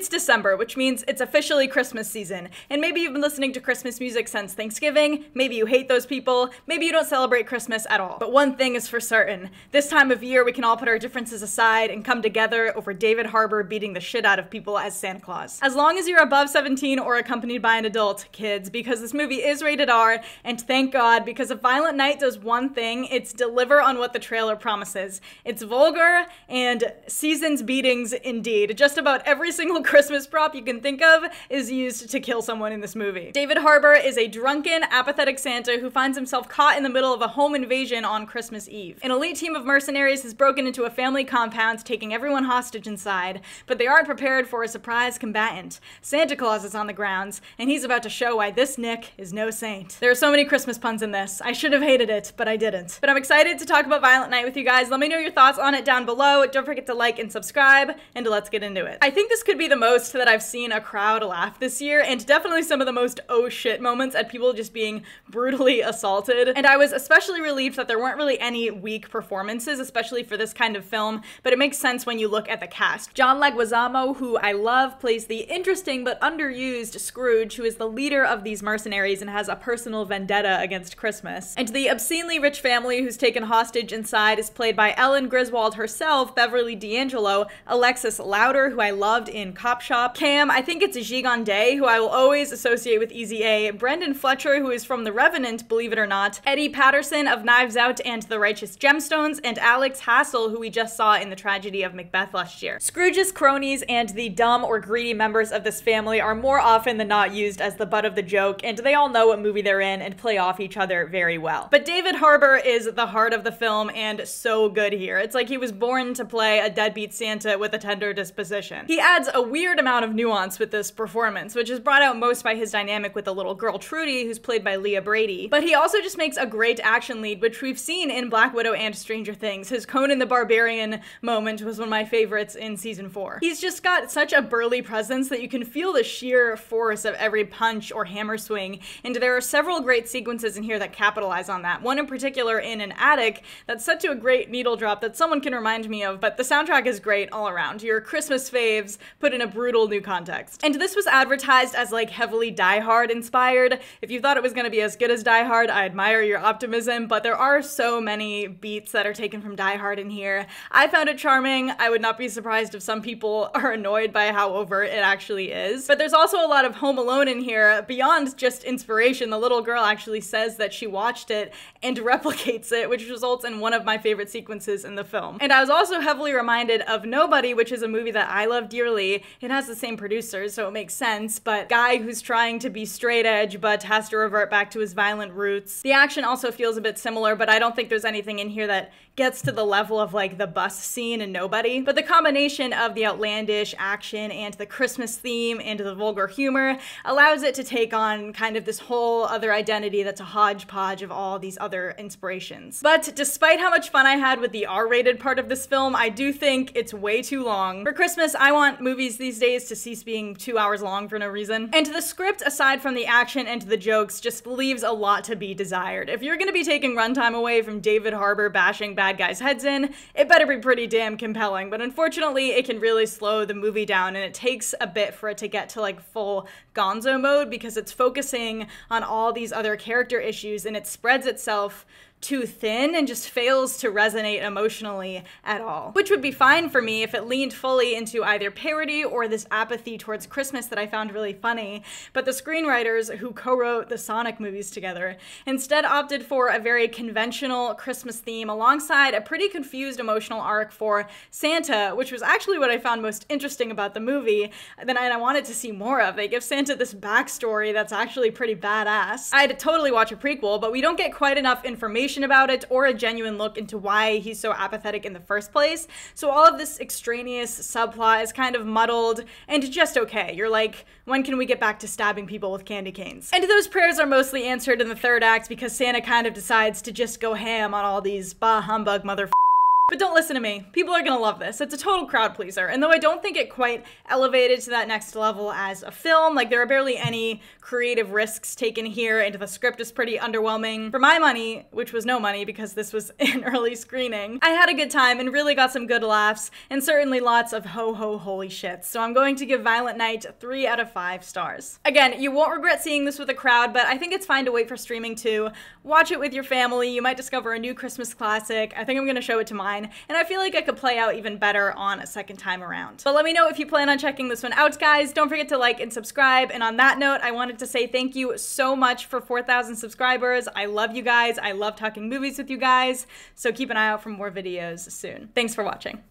It's December, which means it's officially Christmas season, and maybe you've been listening to Christmas music since Thanksgiving, maybe you hate those people, maybe you don't celebrate Christmas at all. But one thing is for certain, this time of year we can all put our differences aside and come together over David Harbour beating the shit out of people as Santa Claus. As long as you're above 17 or accompanied by an adult, kids, because this movie is rated R, and thank God, because if Violent Night does one thing, it's deliver on what the trailer promises. It's vulgar and seasons beatings indeed. Just about every single Christmas prop you can think of is used to kill someone in this movie. David Harbour is a drunken, apathetic Santa who finds himself caught in the middle of a home invasion on Christmas Eve. An elite team of mercenaries has broken into a family compound, taking everyone hostage inside, but they aren't prepared for a surprise combatant. Santa Claus is on the grounds, and he's about to show why this Nick is no saint. There are so many Christmas puns in this. I should have hated it, but I didn't. But I'm excited to talk about Violent Night with you guys. Let me know your thoughts on it down below. Don't forget to like and subscribe, and let's get into it. I think this could be the most that I've seen a crowd laugh this year, and definitely some of the most oh shit moments at people just being brutally assaulted. And I was especially relieved that there weren't really any weak performances, especially for this kind of film, but it makes sense when you look at the cast. John Leguizamo, who I love, plays the interesting but underused Scrooge, who is the leader of these mercenaries and has a personal vendetta against Christmas. And the obscenely rich family who's taken hostage inside is played by Ellen Griswold herself, Beverly D'Angelo, Alexis Louder, who I loved in Cop Shop, Cam, I think it's Gigon Day, who I will always associate with Easy A, Brendan Fletcher, who is from The Revenant, believe it or not, Eddie Patterson of Knives Out and The Righteous Gemstones, and Alex Hassel, who we just saw in The Tragedy of Macbeth last year. Scrooge's cronies and the dumb or greedy members of this family are more often than not used as the butt of the joke, and they all know what movie they're in and play off each other very well. But David Harbour is the heart of the film and so good here. It's like he was born to play a deadbeat Santa with a tender disposition. He adds a weird amount of nuance with this performance, which is brought out most by his dynamic with the little girl Trudy, who's played by Leah Brady. But he also just makes a great action lead, which we've seen in Black Widow and Stranger Things. His Conan the Barbarian moment was one of my favorites in season 4. He's just got such a burly presence that you can feel the sheer force of every punch or hammer swing, and there are several great sequences in here that capitalize on that. One in particular in an attic that's set to a great needle drop that someone can remind me of, but the soundtrack is great all around. Your Christmas faves put in a brutal new context. And this was advertised as like heavily Die Hard inspired. If you thought it was going to be as good as Die Hard, I admire your optimism, but there are so many beats that are taken from Die Hard in here. I found it charming. I would not be surprised if some people are annoyed by how overt it actually is. But there's also a lot of Home Alone in here. Beyond just inspiration, the little girl actually says that she watched it and replicates it, which results in one of my favorite sequences in the film. And I was also heavily reminded of Nobody, which is a movie that I love dearly. It has the same producers, so it makes sense, but guy who's trying to be straight edge but has to revert back to his violent roots. The action also feels a bit similar, but I don't think there's anything in here that gets to the level of like the bus scene in Nobody. But the combination of the outlandish action and the Christmas theme and the vulgar humor allows it to take on kind of this whole other identity that's a hodgepodge of all these other inspirations. But despite how much fun I had with the R-rated part of this film, I do think it's way too long. For Christmas, I want movies these days to cease being 2 hours long for no reason. And the script, aside from the action and the jokes, just leaves a lot to be desired. If you're gonna be taking runtime away from David Harbour bashing bad guys' heads in, it better be pretty damn compelling. But unfortunately, it can really slow the movie down, and it takes a bit for it to get to like full gonzo mode because it's focusing on all these other character issues and it spreads itself too thin and just fails to resonate emotionally at all. Which would be fine for me if it leaned fully into either parody or this apathy towards Christmas that I found really funny, but the screenwriters who co-wrote the Sonic movies together instead opted for a very conventional Christmas theme alongside a pretty confused emotional arc for Santa, which was actually what I found most interesting about the movie, and I wanted to see more of. They give Santa this backstory that's actually pretty badass. I'd totally watch a prequel, but we don't get quite enough information about it or a genuine look into why he's so apathetic in the first place. So all of this extraneous subplot is kind of muddled and just okay. You're like, when can we get back to stabbing people with candy canes? And those prayers are mostly answered in the third act because Santa kind of decides to just go ham on all these bah humbug mother But don't listen to me. People are gonna love this. It's a total crowd pleaser. And though I don't think it quite elevated to that next level as a film, like there are barely any creative risks taken here, and the script is pretty underwhelming. For my money, which was no money because this was an early screening, I had a good time and really got some good laughs, and certainly lots of ho ho holy shit. So I'm going to give Violent Night 3 out of 5 stars. Again, you won't regret seeing this with a crowd, but I think it's fine to wait for streaming too. Watch it with your family. You might discover a new Christmas classic. I think I'm gonna show it to mine, and I feel like I could play out even better on a second time around. But let me know if you plan on checking this one out, guys. Don't forget to like and subscribe. And on that note, I wanted to say thank you so much for 4,000 subscribers. I love you guys. I love talking movies with you guys. So keep an eye out for more videos soon. Thanks for watching.